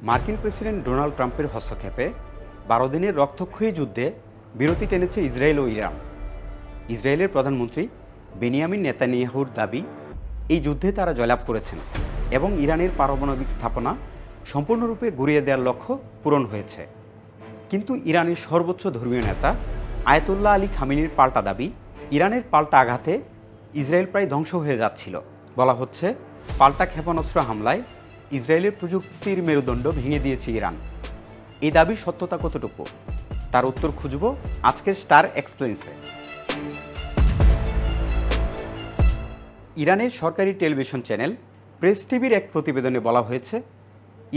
মার্কিন president Donald ট্রাম্পের হস্তক্ষেপে ১২ দিনের রক্তক্ষয়ী যুদ্ধে বিরতি টেনেছে ইসরায়েল ও ইরান। ইসরায়েলের প্রধানমন্ত্রী বেনিয়ামিন নেতানিয়াহুর দাবি, এই যুদ্ধে তারা জয়লাভ করেছেন এবং ইরানের পারমাণবিক স্থাপনা সম্পূর্ণরূপে গুঁড়িয়ে দেওয়ার লক্ষ্য পূরণ হয়েছে। কিন্তু ইরানের সর্বোচ্চ ধর্মীয় নেতা আয়াতুল্লাহ আলী খামেনির পাল্টা দাবি, ইরানের পাল্টা আঘাতে ইসরায়েল প্রায় ধ্বংস হয়ে যাচ্ছিল। বলা হচ্ছে, পাল্টা ক্ষেপণাস্ত্র হামলায় ইসরায়েলের প্রযুক্তির মেরুদণ্ড ভেঙে দিয়েছে ইরান। এই দাবির সত্যতা কতটুকু, তার উত্তর খুঁজব আজকের স্টার এক্সপ্লেন্সে। ইরানের সরকারি টেলিভিশন চ্যানেল প্রেস টিভির এক প্রতিবেদনে বলা হয়েছে,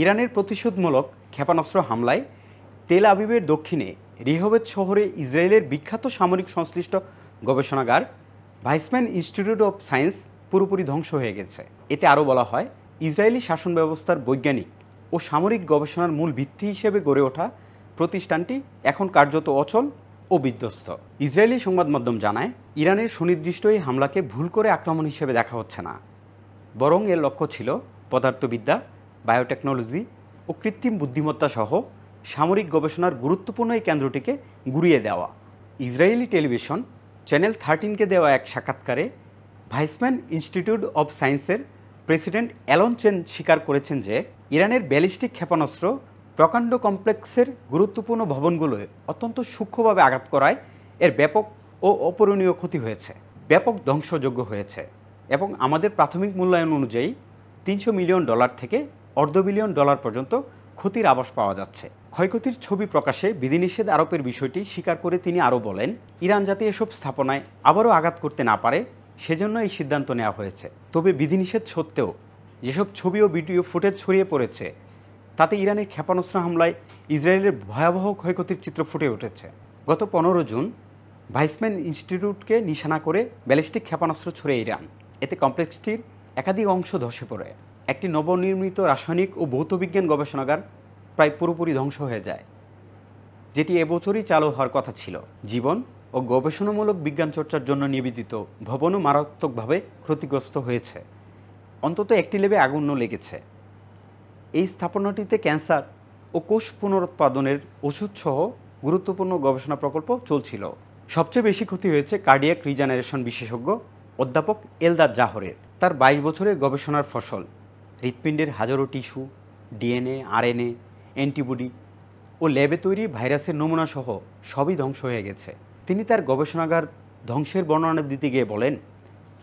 ইরানের প্রতিশোধমূলক ক্ষেপণাস্ত্র হামলায় তেল আবিবের দক্ষিণে রিহভেদ শহরে ইসরায়েলের বিখ্যাত সামরিক সংশ্লিষ্ট গবেষণাগার ভাইসম্যান ইনস্টিটিউট অব সায়েন্স পুরোপুরি ধ্বংস হয়ে গেছে। এতে আরও বলা হয়, ইসরায়েলি শাসন ব্যবস্থার বৈজ্ঞানিক ও সামরিক গবেষণার মূল ভিত্তি হিসেবে গড়ে ওঠা প্রতিষ্ঠানটি এখন কার্যত অচল ও বিধ্বস্ত। ইসরায়েলি সংবাদ মাধ্যম জানায়, ইরানের সুনির্দিষ্ট এই হামলাকে ভুল করে আক্রমণ হিসেবে দেখা হচ্ছে না, বরং এর লক্ষ্য ছিল পদার্থবিদ্যা, বায়োটেকনোলজি ও কৃত্রিম বুদ্ধিমত্তা সহ সামরিক গবেষণার গুরুত্বপূর্ণ এই কেন্দ্রটিকে গুঁড়িয়ে দেওয়া। ইসরায়েলি টেলিভিশন চ্যানেল 13কে দেওয়া এক সাক্ষাৎকারে ভাইসম্যান ইনস্টিটিউট অব সায়েন্সের প্রেসিডেন্ট অ্যালন চেন স্বীকার করেছেন যে, ইরানের ব্যালিস্টিক ক্ষেপণাস্ত্র প্রকাণ্ড কমপ্লেক্সের গুরুত্বপূর্ণ ভবনগুলোয় অত্যন্ত সূক্ষ্মভাবে আঘাত করায় এর ব্যাপক ও অপূরণীয় ক্ষতি হয়েছে, ব্যাপক ধ্বংসযোগ্য হয়েছে এবং আমাদের প্রাথমিক মূল্যায়ন অনুযায়ী $300 মিলিয়ন থেকে $250 বিলিয়ন পর্যন্ত ক্ষতির আভাস পাওয়া যাচ্ছে। ক্ষয়ক্ষতির ছবি প্রকাশে বিধিনিষেধ আরোপের বিষয়টি স্বীকার করে তিনি আরও বলেন, ইরান যাতে এসব স্থাপনায় আবারও আঘাত করতে না পারে সেজন্য এই সিদ্ধান্ত নেওয়া হয়েছে। তবে বিধিনিষেধ সত্ত্বেও যেসব ছবি ও ভিডিও ফুটেজ ছড়িয়ে পড়েছে তাতে ইরানের ক্ষেপণাস্ত্র হামলায় ইসরায়েলের ভয়াবহ ক্ষয়ক্ষতির চিত্র ফুটে উঠেছে। গত 15 জুন ভাইসম্যান ইনস্টিটিউটকে নিশানা করে ব্যালিস্টিক ক্ষেপণাস্ত্র ছড়ে ইরান। এতে কমপ্লেক্সটির একাধিক অংশ ধসে পড়ে। একটি নবনির্মিত রাসায়নিক ও ভৌতবিজ্ঞান গবেষণাগার প্রায় পুরোপুরি ধ্বংস হয়ে যায়, যেটি এবছরই চালু হওয়ার কথা ছিল। জীবন ও গবেষণামূলক বিজ্ঞান চর্চার জন্য নিবেদিত ভবনও মারাত্মকভাবে ক্ষতিগ্রস্ত হয়েছে। অন্তত একটি ল্যাবে আগুনও লেগেছে। এই স্থাপনাটিতে ক্যান্সার ও কোষ পুনরুৎপাদনের ওষুধসহ গুরুত্বপূর্ণ গবেষণা প্রকল্প চলছিল। সবচেয়ে বেশি ক্ষতি হয়েছে কার্ডিয়াক রিজেনারেশন বিশেষজ্ঞ অধ্যাপক এলদাদ জাহরের। তার 22 বছরের গবেষণার ফসল হৃৎপিণ্ডের হাজারো টিস্যু, ডিএনএ, আরএনএ, অ্যান্টিবডি ও ল্যাবে তৈরি ভাইরাসের নমুনাসহ সবই ধ্বংস হয়ে গেছে। তিনি তার গবেষণাগার ধ্বংসের বর্ণনা দিতে গিয়ে বলেন,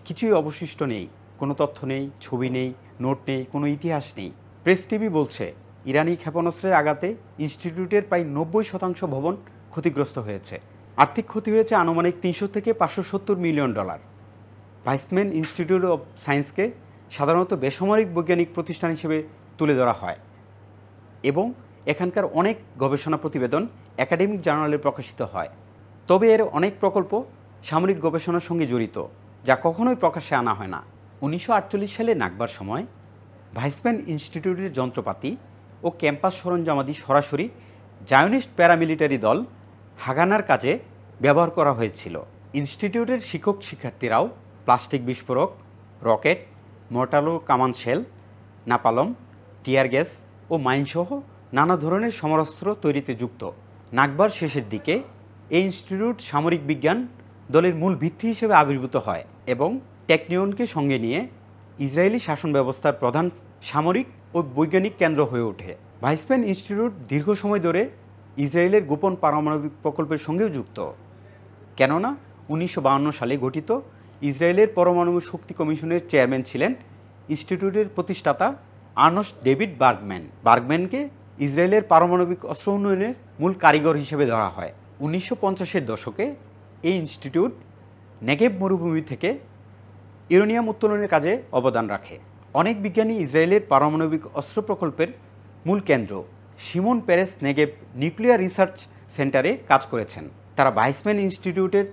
কিছুই অবশিষ্ট নেই, কোনো তথ্য নেই, ছবি নেই, নোট নেই, কোনো ইতিহাস নেই। প্রেস টিভি বলছে, ইরানি ক্ষেপণাস্ত্রের আঘাতে ইনস্টিটিউটের প্রায় 90% ভবন ক্ষতিগ্রস্ত হয়েছে। আর্থিক ক্ষতি হয়েছে আনুমানিক $300 থেকে $570 মিলিয়ন। ভাইসম্যান ইনস্টিটিউট অব সায়েন্সকে সাধারণত বেসামরিক বৈজ্ঞানিক প্রতিষ্ঠান হিসেবে তুলে ধরা হয় এবং এখানকার অনেক গবেষণা প্রতিবেদন একাডেমিক জার্নালে প্রকাশিত হয়। তবে এর অনেক প্রকল্প সামরিক গবেষণার সঙ্গে জড়িত, যা কখনোই প্রকাশ্যে আনা হয় না। 1948 সালে নাকবার সময় ভাইসম্যান ইনস্টিটিউটের যন্ত্রপাতি ও ক্যাম্পাস সরঞ্জামাদি সরাসরি জায়নিস্ট প্যারামিলিটারি দল হাগানার কাজে ব্যবহার করা হয়েছিল। ইনস্টিটিউটের শিক্ষক শিক্ষার্থীরাও প্লাস্টিক বিস্ফোরক, রকেট, মর্টার কামান শেল, নাপালম, টিয়ার গ্যাস ও মাইনসহ নানা ধরনের সমরাস্ত্র তৈরিতে যুক্ত। নাকবার শেষের দিকে এই ইনস্টিটিউট সামরিক বিজ্ঞান দলের মূল ভিত্তি হিসেবে আবির্ভূত হয় এবং টেকনিয়নকে সঙ্গে নিয়ে ইসরায়েলি শাসন ব্যবস্থার প্রধান সামরিক ও বৈজ্ঞানিক কেন্দ্র হয়ে ওঠে। ভাইসম্যান ইনস্টিটিউট দীর্ঘ সময় ধরে ইসরায়েলের গোপন পারমাণবিক প্রকল্পের সঙ্গেও যুক্ত, কেননা 1952 সালে গঠিত ইসরায়েলের পরমাণু শক্তি কমিশনের চেয়ারম্যান ছিলেন ইনস্টিটিউটের প্রতিষ্ঠাতা আর্নস্ট ডেভিড বার্গম্যান। বার্গম্যানকে ইসরায়েলের পারমাণবিক অস্ত্র উন্নয়নের মূল কারিগর হিসেবে ধরা হয়। 1950-এর দশকে এই ইনস্টিটিউট নেগেভ মরুভূমি থেকে ইউরেনিয়াম উত্তোলনের কাজে অবদান রাখে। অনেক বিজ্ঞানী ইসরায়েলের পারমাণবিক অস্ত্র প্রকল্পের মূল কেন্দ্র শিমন পেরেস নেগেভ নিউক্লিয়ার রিসার্চ সেন্টারে কাজ করেছেন। তারা ভাইসম্যান ইনস্টিটিউটের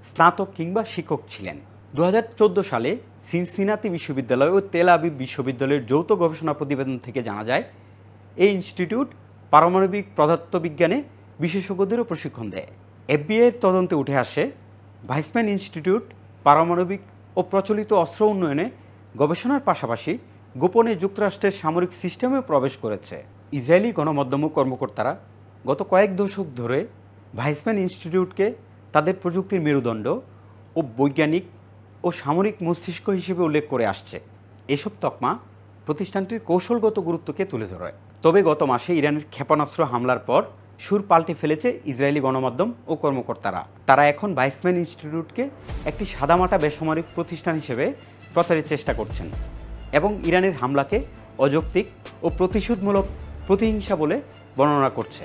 স্নাতক কিংবা শিক্ষক ছিলেন। 2014 সালে সিনসিনাতি বিশ্ববিদ্যালয় ও তেল আবিব বিশ্ববিদ্যালয়ের যৌথ গবেষণা প্রতিবেদন থেকে জানা যায়, এই ইনস্টিটিউট পারমাণবিক পদার্থবিজ্ঞানে বিশেষজ্ঞদেরও প্রশিক্ষণ দেয়। এফবিআইয়ের তদন্তে উঠে আসে, ভাইসম্যান ইনস্টিটিউট পারমাণবিক ও প্রচলিত অস্ত্র উন্নয়নে গবেষণার পাশাপাশি গোপনে যুক্তরাষ্ট্রের সামরিক সিস্টেমেও প্রবেশ করেছে। ইসরায়েলি গণমাধ্যম ও কর্মকর্তারা গত কয়েক দশক ধরে ভাইসম্যান ইনস্টিটিউটকে তাদের প্রযুক্তির মেরুদণ্ড ও বৈজ্ঞানিক ও সামরিক মস্তিষ্ক হিসেবে উল্লেখ করে আসছে। এসব তকমা প্রতিষ্ঠানটির কৌশলগত গুরুত্বকে তুলে ধরে। তবে গত মাসে ইরানের ক্ষেপণাস্ত্র হামলার পর সুর পাল্টে ফেলেছে ইসরায়েলি গণমাধ্যম ও কর্মকর্তারা। তারা এখন ভাইসম্যান ইনস্টিটিউটকে একটি সাদামাটা বেসামরিক প্রতিষ্ঠান হিসেবে প্রচারের চেষ্টা করছেন এবং ইরানের হামলাকে অযৌক্তিক ও প্রতিশোধমূলক প্রতিহিংসা বলে বর্ণনা করছে।